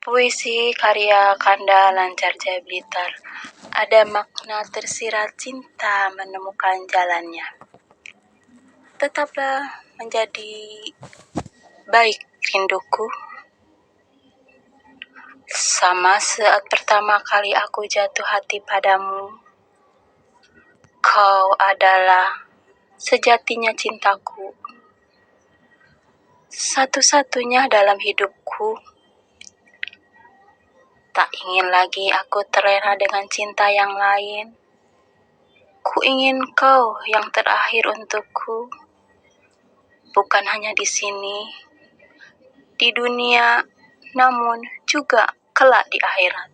Puisi karya Kanda Lancar Jaya Blitar. Ada makna tersirat cinta menemukan jalannya. Tetaplah menjadi baik rinduku. Sama saat pertama kali aku jatuh hati padamu. Kau adalah sejatinya cintaku. Satu-satunya dalam hidupku. Tak ingin lagi aku terlena dengan cinta yang lain. Ku ingin kau yang terakhir untukku. Bukan hanya di sini, di dunia, namun juga kelak di akhirat.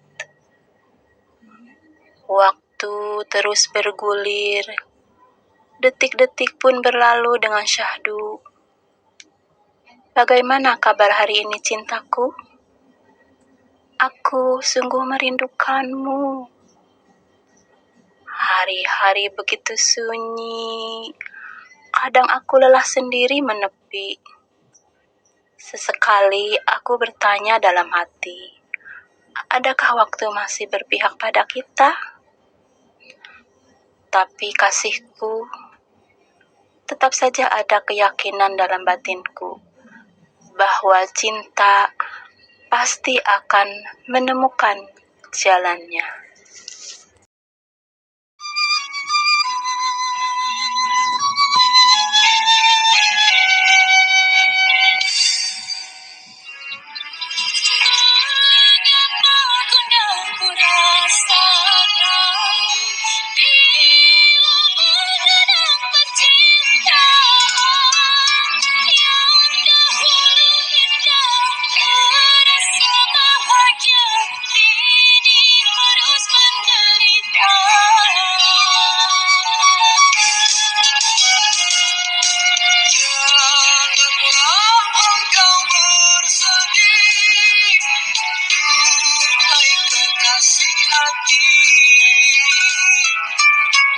Waktu terus bergulir, detik-detik pun berlalu dengan syahdu. Bagaimana kabar hari ini cintaku? Aku sungguh merindukanmu. Hari-hari begitu sunyi, kadang aku lelah sendiri menepi. Sesekali aku bertanya dalam hati, adakah waktu masih berpihak pada kita? Tapi kasihku, tetap saja ada keyakinan dalam batinku bahwa cinta pasti akan menemukan jalannya.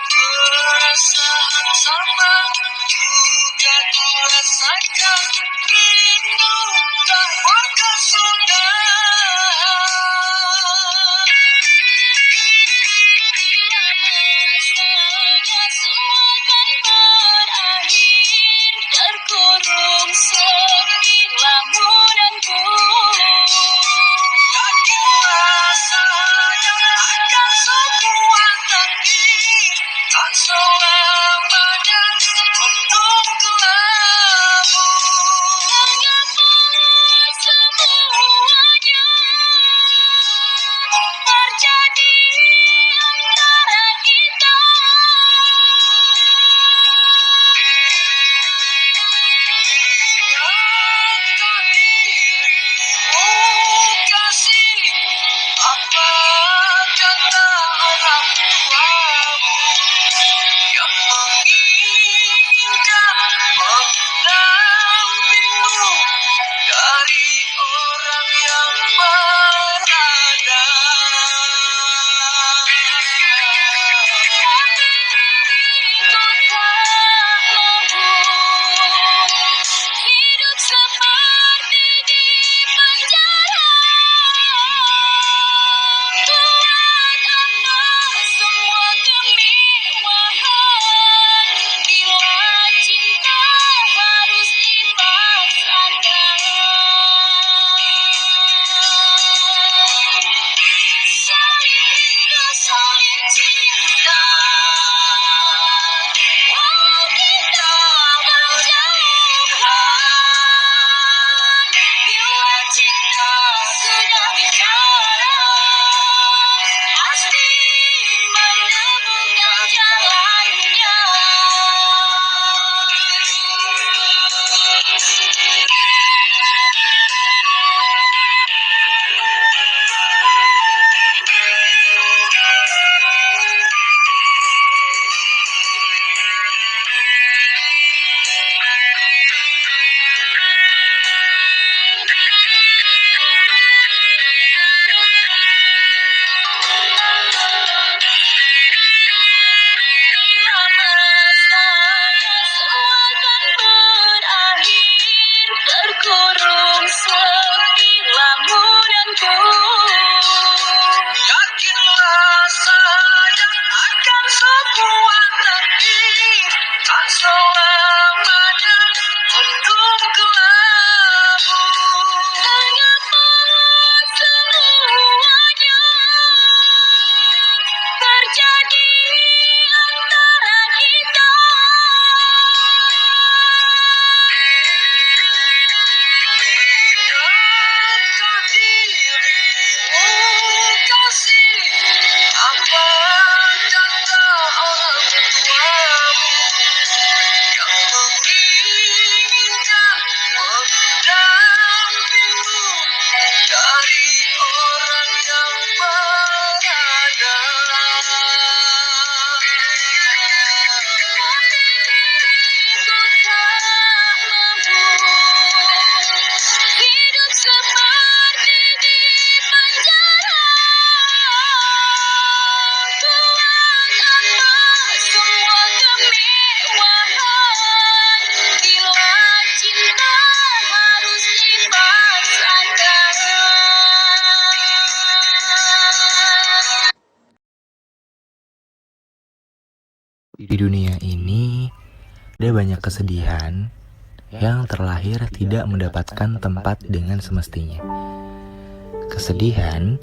Perasaan sama juga kurasakan, rindu tak berkesudahan. Bila rasanya semua kan berakhir, terkurung sepi lamunanku. Yakinlah sayang akan sebuah takdir, tak selamanya untung kelabu. Mengapa orang yang berada. Tapi diriku tak mampu hidup seperti di penjara. Buat apa semua kemewahan bila cinta harus dipaksakan. Di dunia ini ada banyak kesedihan yang terlahir tidak mendapatkan tempat dengan semestinya. Kesedihan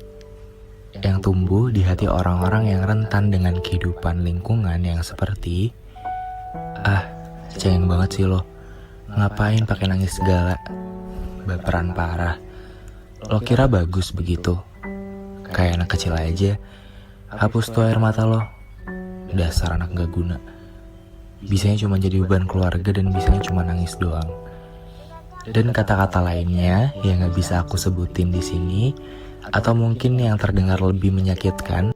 yang tumbuh di hati orang-orang yang rentan dengan kehidupan lingkungan yang seperti cengeng banget sih lo, ngapain pakai nangis segala, baperan parah, lo kira bagus begitu, kayak anak kecil aja, hapus tuh air mata lo, dasar anak gak guna. Bisanya cuma jadi beban keluarga dan bisanya cuma nangis doang. Dan kata-kata lainnya yang gak bisa aku sebutin di sini, atau mungkin yang terdengar lebih menyakitkan.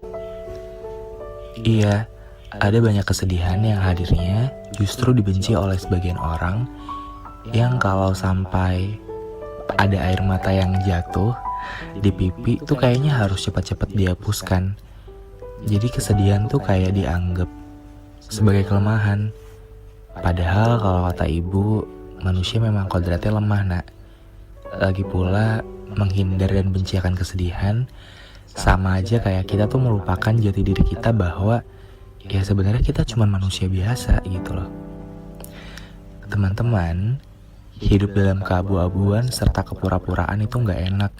Iya, ada banyak kesedihan yang hadirnya justru dibenci oleh sebagian orang, yang kalau sampai ada air mata yang jatuh di pipi tuh kayaknya harus cepat-cepat dihapuskan. Jadi kesedihan tuh kayak dianggap sebagai kelemahan. Padahal kalau kata ibu, manusia memang kodratnya lemah, nak. Lagi pula, menghindar dan benci akan kesedihan sama aja kayak kita tuh melupakan jati diri kita bahwa ya sebenarnya kita cuma manusia biasa gitu loh. Teman-teman, hidup dalam keabu-abuan serta kepura-puraan itu gak enak.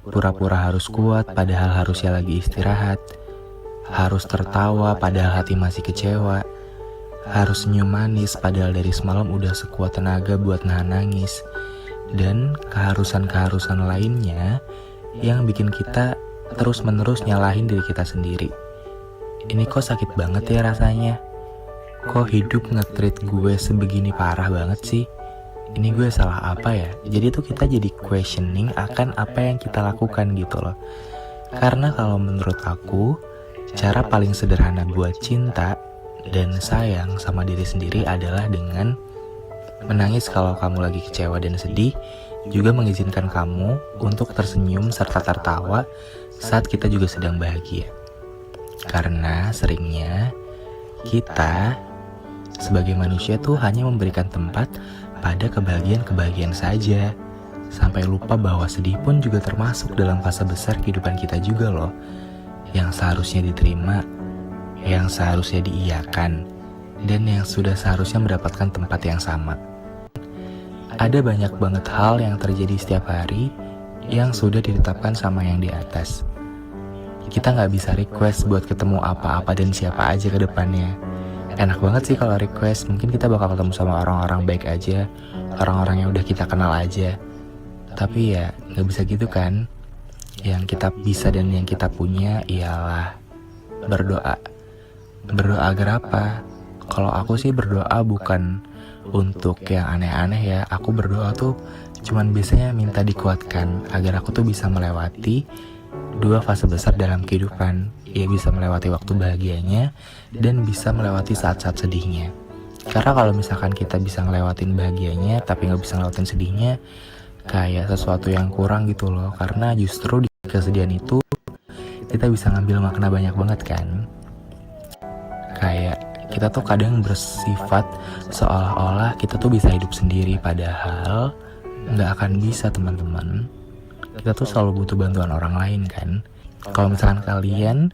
Pura-pura harus kuat padahal harusnya lagi istirahat. Harus tertawa padahal hati masih kecewa. Harus senyum manis padahal dari semalam udah sekuat tenaga buat nahan nangis. Dan keharusan-keharusan lainnya yang bikin kita terus-menerus nyalahin diri kita sendiri. Ini kok sakit banget ya rasanya. Kok hidup nge-treat gue sebegini parah banget sih. Ini gue salah apa ya? Jadi tuh kita jadi questioning akan apa yang kita lakukan gitu loh. Karena kalau menurut aku, cara paling sederhana buat cinta dan sayang sama diri sendiri adalah dengan menangis kalau kamu lagi kecewa dan sedih, juga mengizinkan kamu untuk tersenyum serta tertawa saat kita juga sedang bahagia. Karena seringnya kita sebagai manusia tuh hanya memberikan tempat pada kebahagiaan-kebahagiaan saja, sampai lupa bahwa sedih pun juga termasuk dalam fase besar kehidupan kita juga loh, yang seharusnya diterima, yang seharusnya diiyakan, dan yang sudah seharusnya mendapatkan tempat yang sama. Ada banyak banget hal yang terjadi setiap hari yang sudah ditetapkan sama yang di atas. Kita gak bisa request buat ketemu apa-apa dan siapa aja ke depannya. Enak banget sih kalau request, mungkin kita bakal ketemu sama orang-orang baik aja, orang-orang yang udah kita kenal aja. Tapi ya gak bisa gitu kan. Yang kita bisa dan yang kita punya ialah berdoa. Berdoa agar apa? Kalau aku sih berdoa bukan untuk yang aneh-aneh ya. Aku berdoa tuh cuman biasanya minta dikuatkan agar aku tuh bisa melewati dua fase besar dalam kehidupan. Ya bisa melewati waktu bahagianya dan bisa melewati saat-saat sedihnya. Karena kalau misalkan kita bisa ngelewatin bahagianya tapi gak bisa ngelewatin sedihnya, kayak sesuatu yang kurang gitu loh. Karena justru di kesedihan itu kita bisa ngambil makna banyak banget kan. Kayak kita tuh kadang bersifat seolah-olah kita tuh bisa hidup sendiri, padahal nggak akan bisa teman-teman. Kita tuh selalu butuh bantuan orang lain kan. Kalau misalkan kalian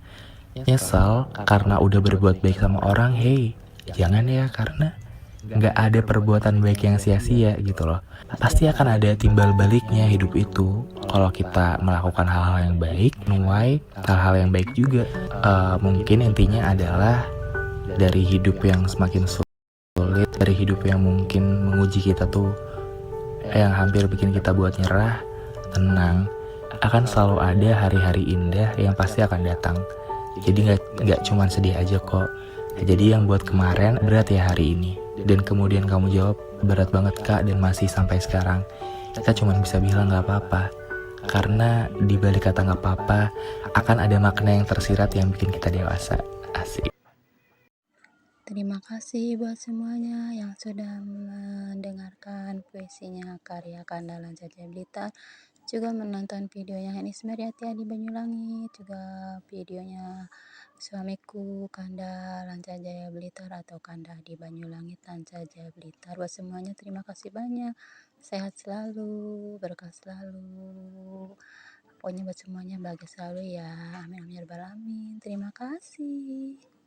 nyesel karena udah berbuat baik sama orang, hey jangan ya, karena nggak ada perbuatan baik yang sia-sia gitu loh. Pasti akan ada timbal baliknya hidup itu. Kalau kita melakukan hal-hal yang baik, menuai hal-hal yang baik juga. Mungkin intinya adalah dari hidup yang semakin sulit, dari hidup yang mungkin menguji kita tuh, yang hampir bikin kita buat nyerah, tenang, akan selalu ada hari-hari indah yang pasti akan datang. Jadi nggak cuman sedih aja kok. Jadi yang buat kemarin berat ya hari ini, dan kemudian kamu jawab berat banget kak dan masih sampai sekarang, kita cuman bisa bilang nggak apa-apa. Karena di balik kata nggak apa-apa, akan ada makna yang tersirat yang bikin kita dewasa. Asik. Terima kasih buat semuanya yang sudah mendengarkan puisinya karya Kanda Lancaja Blitar, juga menonton videonya Henis Meriatia di Banyulangit, juga videonya suamiku Kanda Lancajaya Blitar atau Kanda di Banyulangit Lancajaya Blitar. Buat semuanya terima kasih banyak, sehat selalu, berkah selalu, pokoknya buat semuanya bahagia selalu ya, amin amin ya rabbal alamin. Terima kasih.